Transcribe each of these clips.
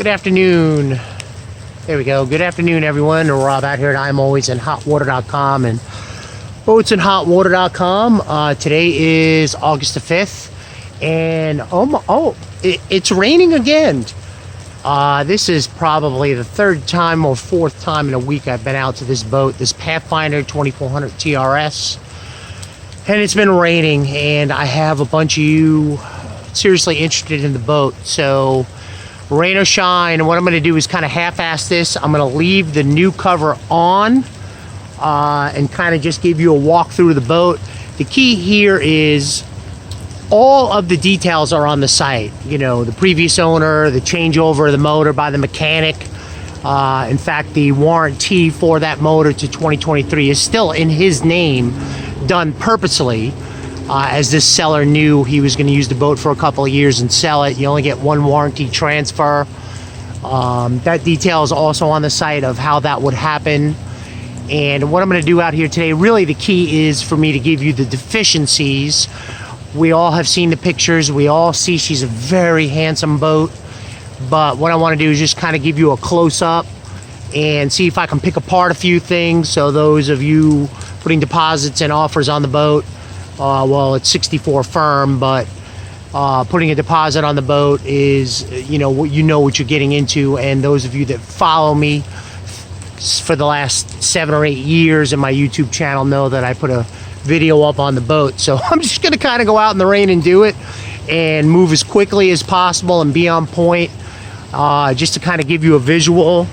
Good afternoon. There we go. Good afternoon, everyone. Rob out here at ImAlwaysInHotWater.com and BoatsInHotWater.com. Today is August the 5th, and it's raining again. This is probably the third time or fourth time in a week I've been out to this boat, this Pathfinder 2400 TRS, and it's been raining, and I have a bunch of you seriously interested in the boat. So rain or shine, what I'm going to do is kind of half-ass this. I'm going to leave the new cover on and kind of just give you a walk through the boat. The key here is all of the details are on the site. You know, the previous owner, the changeover of the motor by the mechanic. In fact, the warranty for that motor to 2023 is still in his name, done purposely, as this seller knew he was going to use the boat for a couple of years and sell it. You only get one warranty transfer. That detail is also on the site of how that would happen. And what I'm going to do out here today, really the key is for me to give you the deficiencies. We all have seen the pictures. We all see she's a very handsome boat. But what I want to do is just kind of give you a close-up and see if I can pick apart a few things. So those of you putting deposits and offers on the boat, well, it's 64 firm, but putting a deposit on the boat is, you know what you're getting into. And those of you that follow me for the last 7 or 8 years in my YouTube channel know that I put a video up on the boat. So I'm just going to kind of go out in the rain and do it and move as quickly as possible and be on point, just to kind of give you a visual.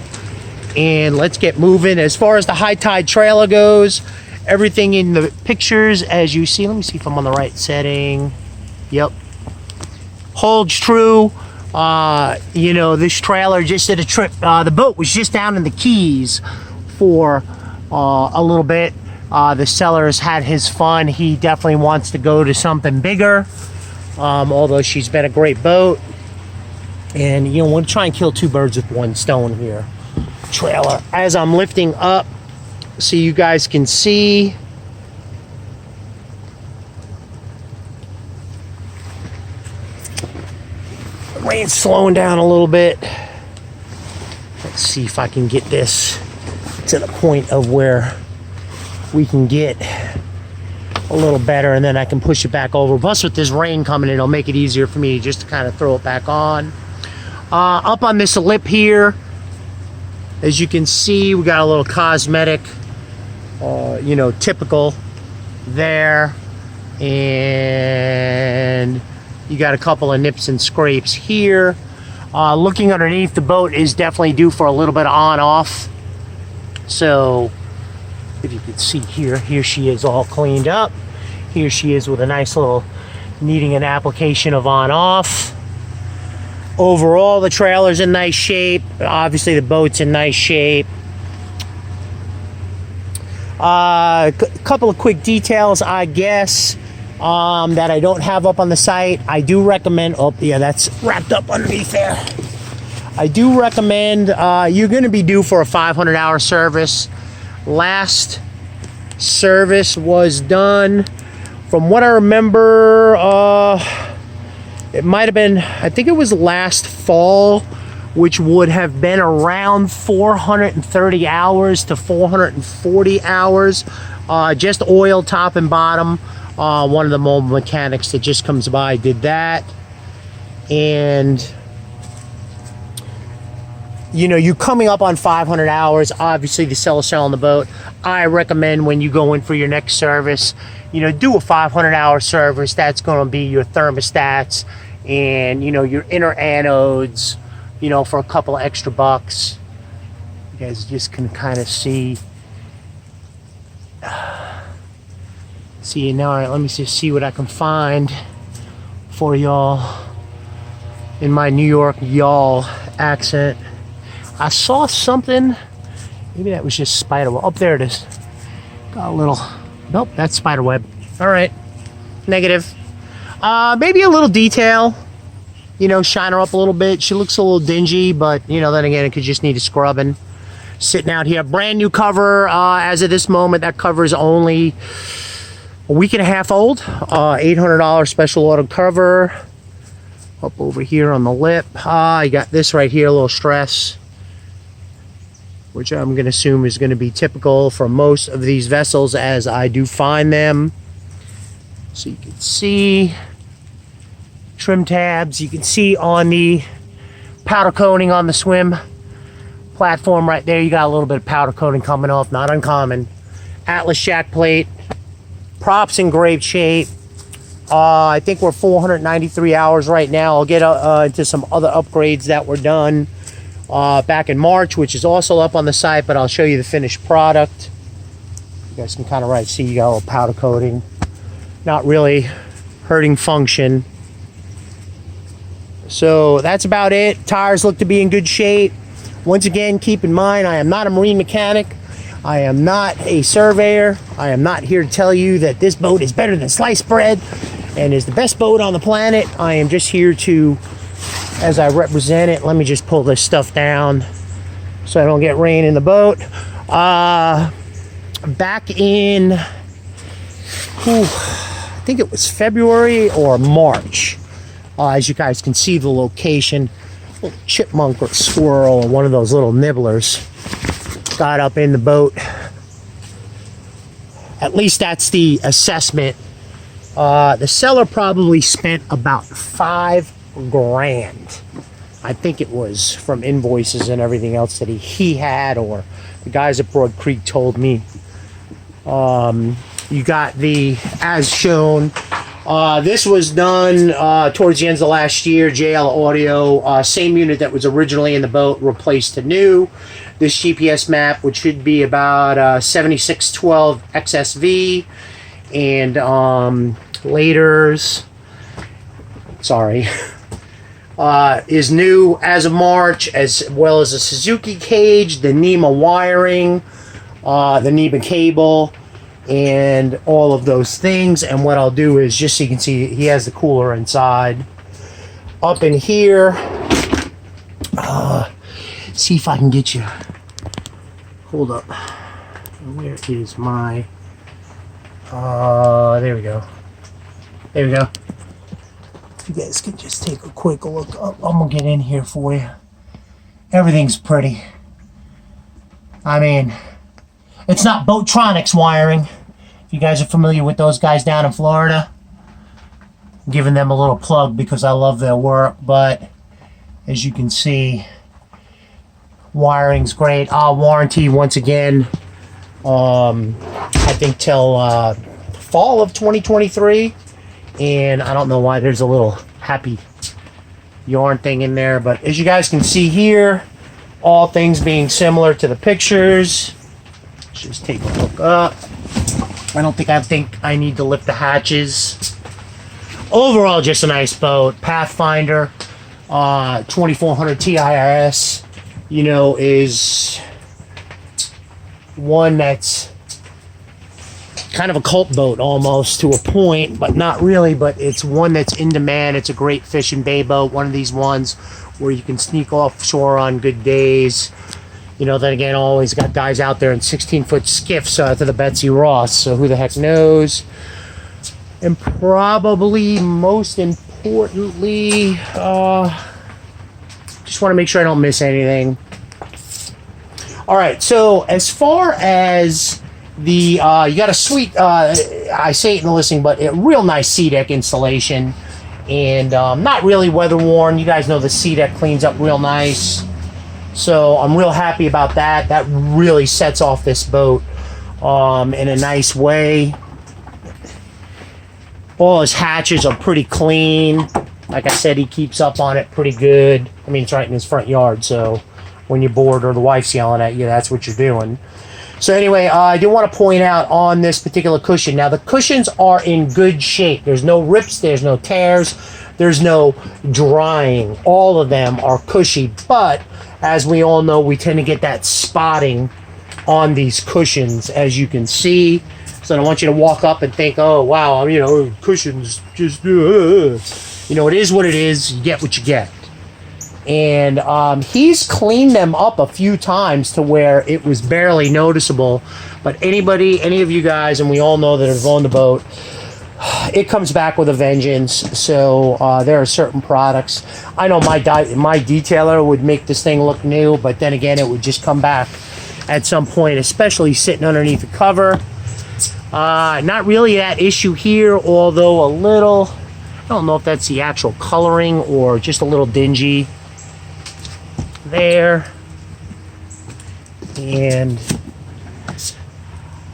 And let's get moving. As far as the high tide trailer goes, everything in the pictures, as you see, let me see if I'm on the right setting. Yep, holds true. You know, this trailer just did a trip. The boat was just down in the Keys for a little bit. The seller has had his fun. He definitely wants to go to something bigger, although she's been a great boat. And you know, we'll try and kill two birds with one stone here. Trailer, as I'm lifting up so you guys can see, the rain's slowing down a little bit. Let's see if I can get this to the point of where we can get a little better, and then I can push it back over. Plus with this rain coming in, it'll make it easier for me just to kind of throw it back on. Up on this lip here, as you can see, we got a little cosmetic, you know, typical there, and you got a couple of nips and scrapes here. Looking underneath, the boat is definitely due for a little bit of on-off. So if you can see here she is all cleaned up. Here she is with a nice little needing an application of on-off. Overall, the trailer's in nice shape. Obviously, the boat's in nice shape. A couple of quick details, I guess, that I don't have up on the site. I do recommend, oh yeah, that's wrapped up underneath there. I do recommend, you're going to be due for a 500-hour service. Last service was done, from what I remember, it might have been, I think it was last fall, which would have been around 430 hours to 440 hours. Just oil top and bottom. One of the mobile mechanics that just comes by did that. And you know, you coming up on 500 hours, obviously the seller's selling the boat. I recommend when you go in for your next service, you know, do a 500-hour service. That's going to be your thermostats and, you know, your inner anodes, you know, for a couple of extra bucks. You guys just can kind of see. See now, all right, let me just see what I can find for y'all in my New York y'all accent. I saw something, maybe that was just spider web. Oh, there it is. Got a little, nope, that's spider web. All right, negative. Maybe a little detail, you know, shine her up a little bit. She looks a little dingy, but you know, then again, it could just need a scrubbing. Sitting out here, brand new cover. As of this moment, that cover is only a week and a half old. $800 special auto cover. Up over here on the lip, you got this right here, a little stress, which I'm going to assume is going to be typical for most of these vessels as I do find them. So you can see trim tabs. You can see on the powder coating on the swim platform right there, you got a little bit of powder coating coming off, not uncommon. Atlas jack plate, props in great shape. I think we're 493 hours right now. I'll get into some other upgrades that were done back in March, which is also up on the site, but I'll show you the finished product. You guys can kind of see you got a little powder coating. Not really hurting function. So that's about it. Tires look to be in good shape. Once again, keep in mind, I am not a marine mechanic. I am not a surveyor. I am not here to tell you that this boat is better than sliced bread and is the best boat on the planet. I am just here to, as I represent it, let me just pull this stuff down so I don't get rain in the boat. Back in, I think it was February or March, as you guys can see the location, a little chipmunk or squirrel or one of those little nibblers got up in the boat. At least that's the assessment. The seller probably spent about $5 grand. I think it was from invoices and everything else that he had, or the guys at Broad Creek told me. You got the as shown. This was done towards the end of last year. JL Audio, same unit that was originally in the boat, replaced to new. This GPS map, which should be about 7612 XSV, and laters, sorry, is new as of March, as well as a Suzuki cage, the NEMA wiring, the NEMA cable, and all of those things. And what I'll do is, just so you can see, he has the cooler inside. Up in here, see if I can get you, hold up, where is my, there we go, there we go. If you guys can just take a quick look up, I'm gonna get in here for you. Everything's pretty. I mean, it's not Boatronics wiring. If you guys are familiar with those guys down in Florida, I'm giving them a little plug because I love their work. But as you can see, wiring's great. Warranty, once again, I think till fall of 2023. And I don't know why there's a little happy yarn thing in there, but as you guys can see here, all things being similar to the pictures. Let's just take a look up. I think I need to lift the hatches. Overall, just a nice boat. Pathfinder, 2400 TRS, you know, is one that's kind of a cult boat almost to a point, but not really. But it's one that's in demand. It's a great fishing bay boat. One of these ones where you can sneak offshore on good days. You know, then again, always got guys out there in 16-foot skiffs to the Betsy Ross, so who the heck knows. And probably most importantly, just want to make sure I don't miss anything. All right, so as far as the, you got a sweet, I say it in the listing, but a real nice sea deck installation, and not really weather worn. You guys know the sea deck cleans up real nice. So I'm real happy about that. That really sets off this boat in a nice way. All his hatches are pretty clean. Like I said, he keeps up on it pretty good. I mean, it's right in his front yard, so when you're bored or the wife's yelling at you, that's what you're doing. So anyway, I do want to point out on this particular cushion. Now, the cushions are in good shape. There's no rips, there's no tears, there's no drying. All of them are cushy, but as we all know, we tend to get that spotting on these cushions, as you can see. So I don't want you to walk up and think, oh, wow, you know, cushions just, you know, it is what it is. You get what you get. And he's cleaned them up a few times to where it was barely noticeable. But any of you guys, and we all know that have owned the boat, it comes back with a vengeance. So there are certain products. I know my detailer would make this thing look new, but then again, it would just come back at some point, especially sitting underneath the cover. Not really that issue here, although a little, I don't know if that's the actual coloring or just a little dingy there. And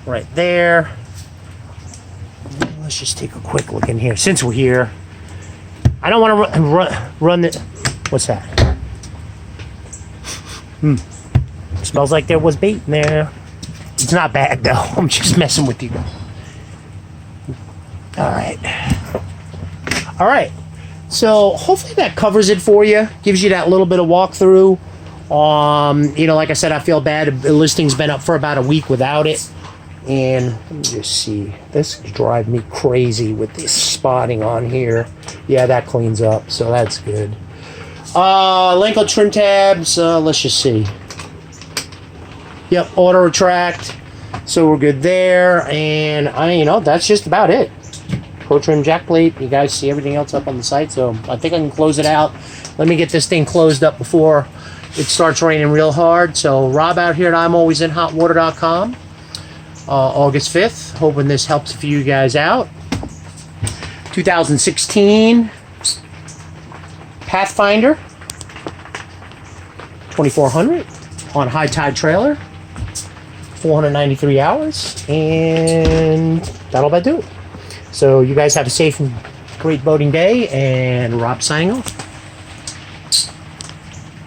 right there. Let's just take a quick look in here. Since we're here, I don't want to run the... What's that? Smells like there was bait in there. It's not bad, though. I'm just messing with you. Alright. Alright. So, hopefully that covers it for you. Gives you that little bit of walkthrough. You know, like I said, I feel bad. The listing's been up for about a week without it. And let me just see. This drives me crazy with this spotting on here. Yeah, that cleans up, so that's good. Lenco trim tabs. Let's just see. Yep, auto retract. So we're good there. And you know, that's just about it. Pro trim jack plate. You guys see everything else up on the site. So I think I can close it out. Let me get this thing closed up before it starts raining real hard. So Rob out here at ImAlwaysInHotWater.com. August 5th. Hoping this helps a few you guys out. 2016 Pathfinder 2400 on high tide trailer. 493 hours. And that'll about do it. So you guys have a safe and great boating day. And Rob signing off.